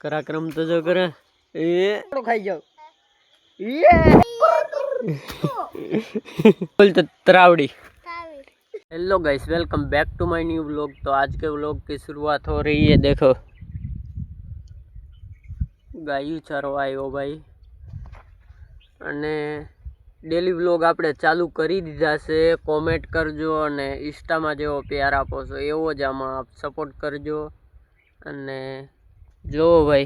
પરાક્રમ તો જો કરે એ ખાઈ જાવ बोल तो तरावड़ी। Hello guys, welcome back to my new vlog. तो आज के व्लॉग की शुरुआत हो रही है। देखो गायू चारो आयो भाई अने डेली व्लॉग आपणे चालू करी दीधा छे। कॉमेंट करजो अने इंस्टा में जेवो प्यार आपो छो एवो ज आमां आप सपोर्ट करजो। अने जो भाई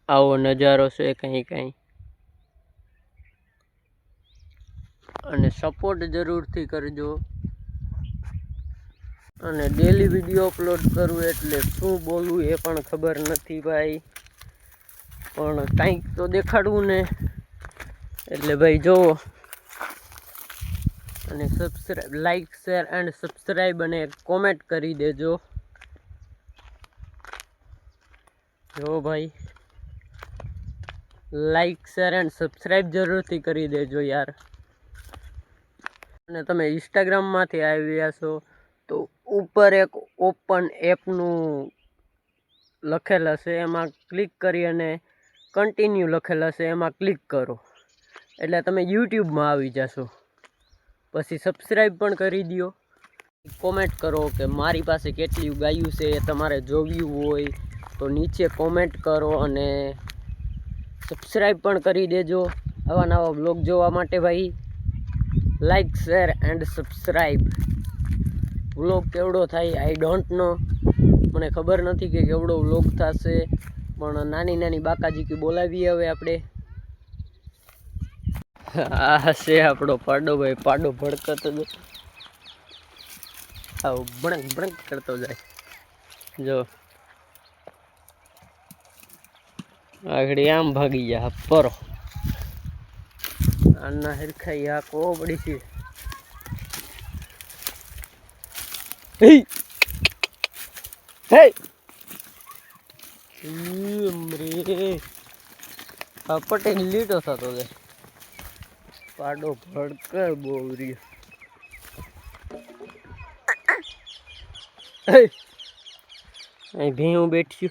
आवो नजारो छे कहीं कहीं अने सपोर्ट जरूर थी करजो। अने डेली विडियो अपलोड करूँ एटले शुं बोलूं ए पण खबर नथी भाई, पण कंईक तो देखाडवुं ने। एटले भाई जो अने सब्सक्राइब, लाइक, शेर एंड सब्सक्राइब अने कॉमेंट करी देजो। जो भाई लाइक, शेर एंड सब्सक्राइब जरूर थी करी देजो यार। અને તમે ઇન્સ્ટાગ્રામ માંથી આવ્યા છો તો ઉપર એક ઓપન એપનું લખેલ હશે, એમાં ક્લિક કરી અને કન્ટિન્યુ લખેલ હશે એમાં ક્લિક કરો એટલે તમે યુટ્યુબમાં આવી જશો। પછી સબસ્ક્રાઈબ પણ કરી દો। કોમેન્ટ કરો કે મારી પાસે કેટલી ગાયું છે એ તમારે જોવ્યું હોય તો નીચે કોમેન્ટ કરો અને સબસ્ક્રાઈબ પણ કરી દેજો આવા નવા બ્લોગ જોવા માટે ભાઈ। लाइक, शेर एंड सब्सक्राइब। व्लॉग केवड़ो थाय आई डोंट नो, मने खबर नथी के केवड़ो व्लॉग थशे, पण नानी नानी बाकाजी की बोलावीए हवे आपणे। आ हसे आपणो पाडो भाई, पाडो भड़कतो जो आव भड़क भड़क करतो जाय। जो आगड़ी आम भागी जा परो आना हिरखाई आ को बड़ी सी। हे हे मरे पटे लीटो थतो दे पाडो भड़कर बोरी। हे आई भेऊ बैठ्यू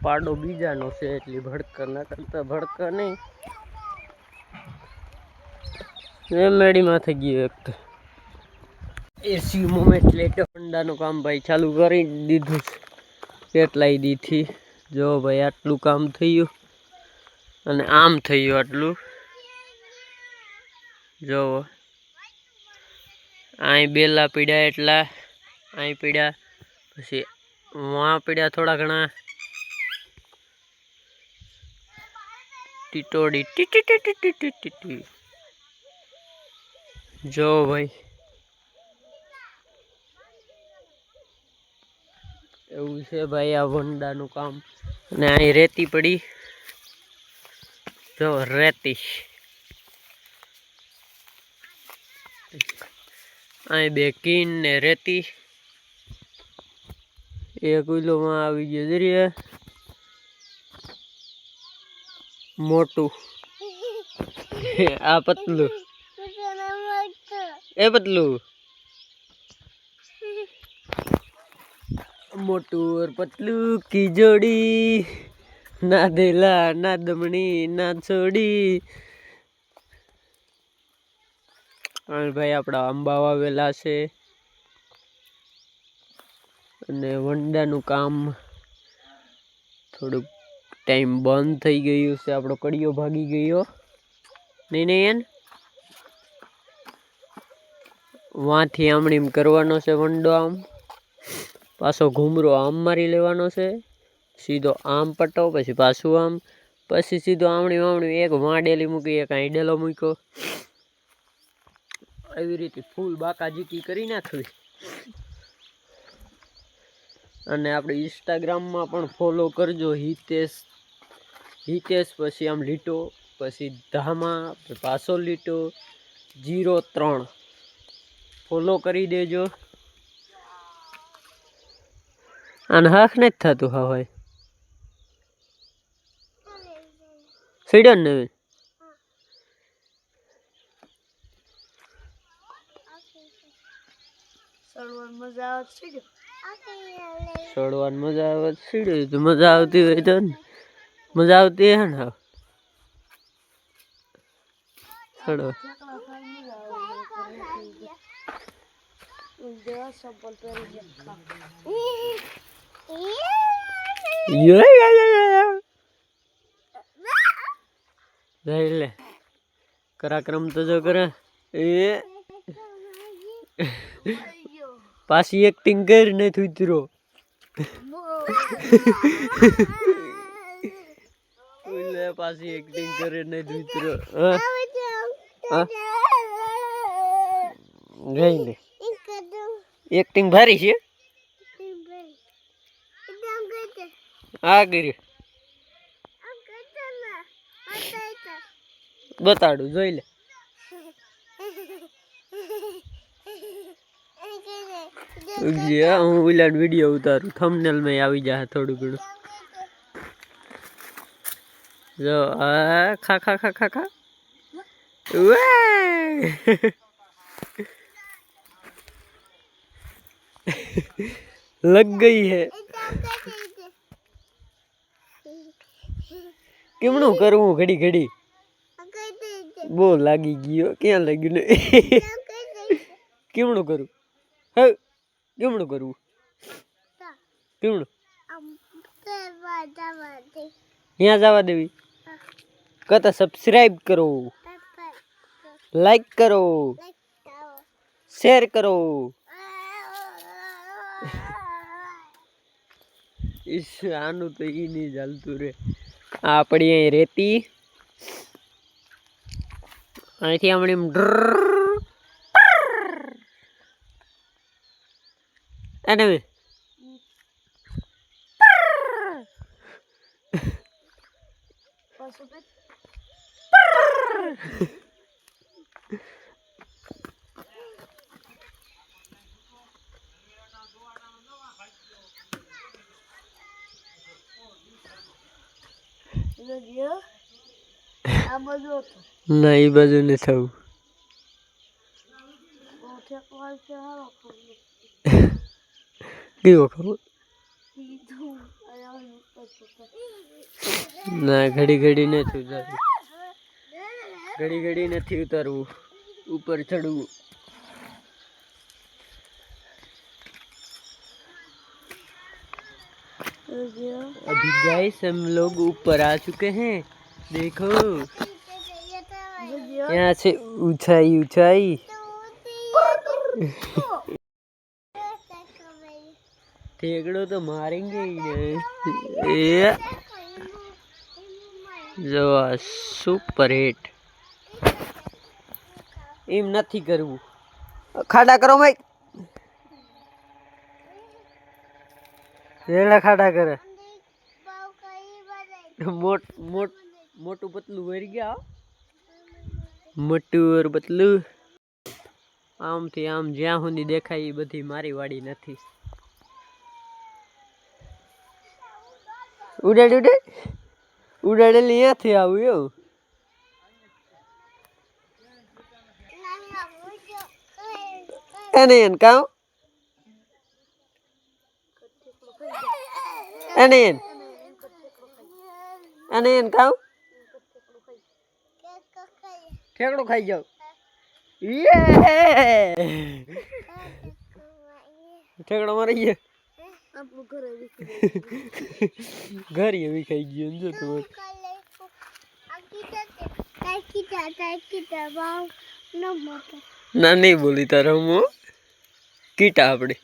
पाडो बीजानो छे एटली भड़कर ना करता भड़कर नहीं ए मेडी माथे गयो एक तो एसी मोमेंट लेटर होंडा नु काम भाई चालू करी दीधुं કેટલાય દી થી। जो भाई आटलू काम थयुं अने आम थयुं आटलू। जो आई बेला पीड्या एटला आई पीड्या पछी वहां पीड्या थोड़ा घणा टीटोड़ी टी टी टी टी टी टी टी टी। जो भाई एवं है भाई आ वंडा नु काम। ने आई रेती पड़ी जो रेती आई बेकीन ने रेती एक किलो में आई गयो जरिए मोटू आ पतलू ए पतलू मोटू और पतलू की जोड़ी ना देला ना दमनी ना छोड़ी। और भाई अपना आंबा वावेला छे अने वंडानु काम थोड़ुं टाइम बंद थई गयुं छे। आपणो कड़ियो भागी गयो नहीं नहीं एन वहाँथी आमणीम करवानो छे वंडो आम पाछो घूमरो आम मारी लेवानो छे सीधो आम पटो पछी पाछुं आम पछी सीधो आमणी आमणी एक वाडेली मूकी एक અહીં ડેલો મૂક્યો एवी रीते फूल बाकाजीकी करी नाखवी। अने आपणे इंस्टाग्राम में पण फॉलो करजो हितेश हितेश पछी आम लीटो पछी धामा पाछो लीटो 03 फॉलो करी देजो। अने हाथ नहीं थतुं हवे सीडन ने ચડવાની મજા આવે સીડી તો મજા આવતી હોય તો ને મજા આવતી હે ને ચડો લે પરાક્રમ તો જો કરે એ પાછી એક્ટિંગ કરી નથી ઉતરો પાછી એક્ટિંગ કરે નથી ઉતરો ગઈ એક્ટિંગ ભારી છે આ કરી બતાડું જોઈ લે હું ઓલા વિડીયો ઉતારું થંબનેલ માં આવી જાય થોડું ઘણું જો આ ખા ખા ખા ખા ખા लग गई है केमणु करूं घड़ी घड़ी वो लागी गयो क्या लग्યું ने केमणु करूं हे केमणु करूं केमणु यहाँ जावा देवी कहता सब्सक्राइब करो लाइक करो शेयर करो आनु तो ई नहीं चलतू रे आपड़ी अहीं रेती અહીંથી આપણે એને ના એ બાજુ ને થવું કેવો ખબર ના ઘડી ઘડી નથી ઉતારવું ઘડી ઘડી નથી ઉતારવું ऊपर चढ़વું अभी गाइस हम लोग ऊपर आ चुके हैं देखो यहाँ से ऊंचाई ऊंचाई ठेकड़ो तो मारेंगे ही नहीं जो सुपर हिट एम नहीं करवू खाड़ा करो भाई रेला खाड़ा करे मोट मोट मोटू पतलू भर गया मोटू और पतलू आम थी आम ज्या हुंदी देखाय ई बधी मारी वाड़ी नथी उड़ाड़ उड़े उड़ाड़े लिया थे आऊ यो एने एन काऊ एने एन एने एन काऊ ठेकड़ो खाई जाओ ये ठेकड़ो मारी गयो घर ये भी खाई गयो जो तो ना नहीं बोली तारा मो कीटा आपड़े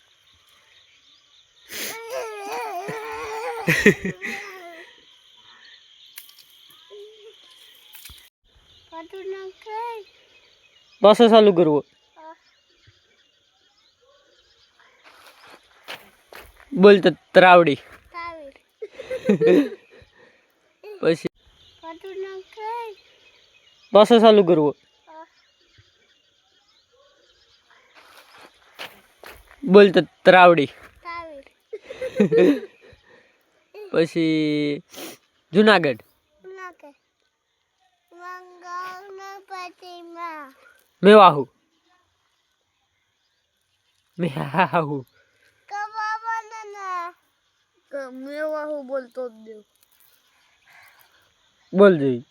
बस चालू करवो बोल तो तरावड़ी पछी बस चालू करवो बोल तो तरावड़ी पछी जूनागढ़ मेवाहू મ્યાઉ મેવા હું બોલતો જ દેવ બોલ જોઈ